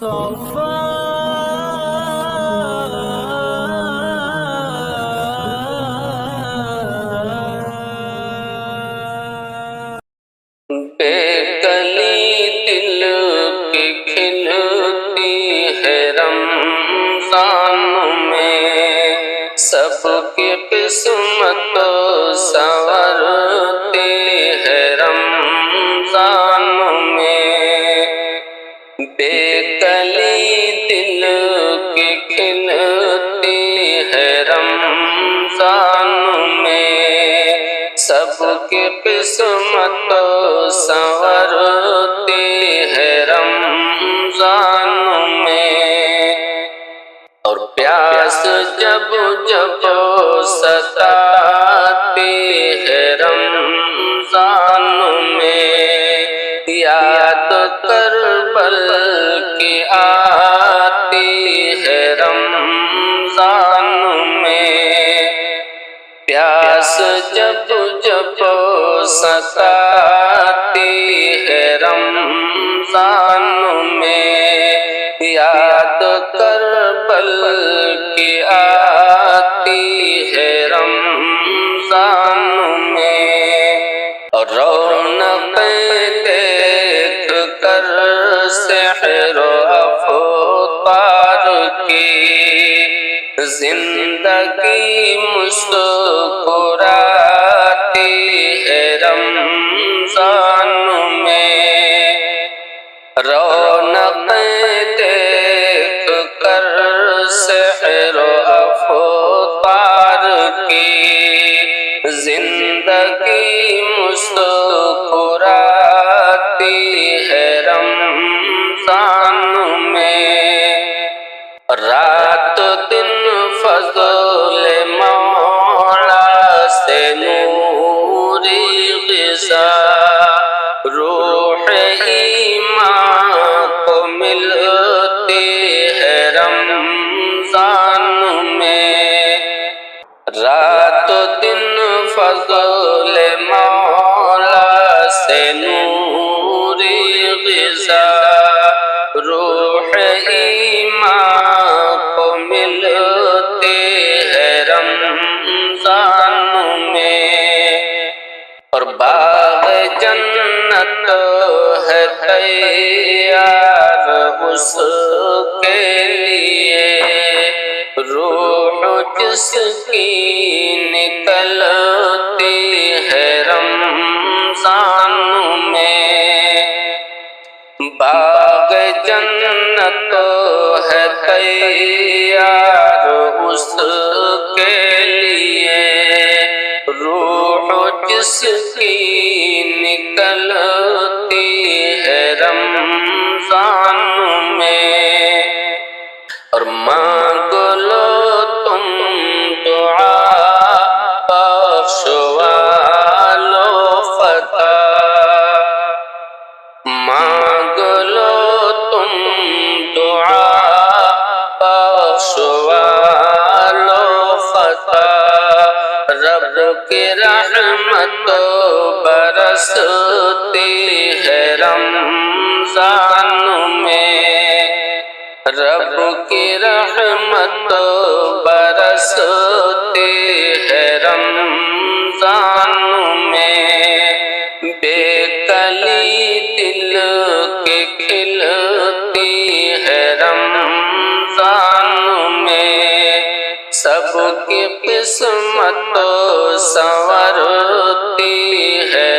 بے کلی دل کی کھلتی ہے رمضان میں، سب کی قسمت سنورتی ہے رمضان میں، بے کلی دل کی کھلتی ہے رمضان میں، سب کی قسمت سنورتی ہے رمضان میں، اور پیاس جب جب ستاتی ہے رمضان میں، یاد کربل کی آتی ہے رمضان میں، پیاس جب جب ستاتی ہے رمضان میں، یاد کربل کی آتی ہے رمضان میں، اور رونقیں دیکھ کر سحر و افطار کی زندگی مسکراتی ہے رمضان میں، رونقیں دیکھ کر سحر و افطار کی زندگی مسکراتی ہے رمضان میں، رات دن فضل مولا سے نوری غذا روح ایمان کو ملتی ہے رمضان میں، رات دن فضل مولا سے نوری غذا روح ایمان کو ملتی ہے رمضان میں، اور باغ جنت ہے تیار اس کے لیے، روح جس کی نکلتی ہے رمضان میں، باغ جنت ہے تیار اس کے لیے، روح جس کی نکلتی ہے رمضان میں، اور مانگ لو تم دعا بخشوا لو فتح، مانگ لو تم دعا بخشوا لو فتح، رب کی رحمت برستی ہے رمضان میں، رب کی رحمت برستی ہے رمضان میں، بے کلی دل کی کھلتی ہے رمضان میں، سب کی قسمت سنورتی ہے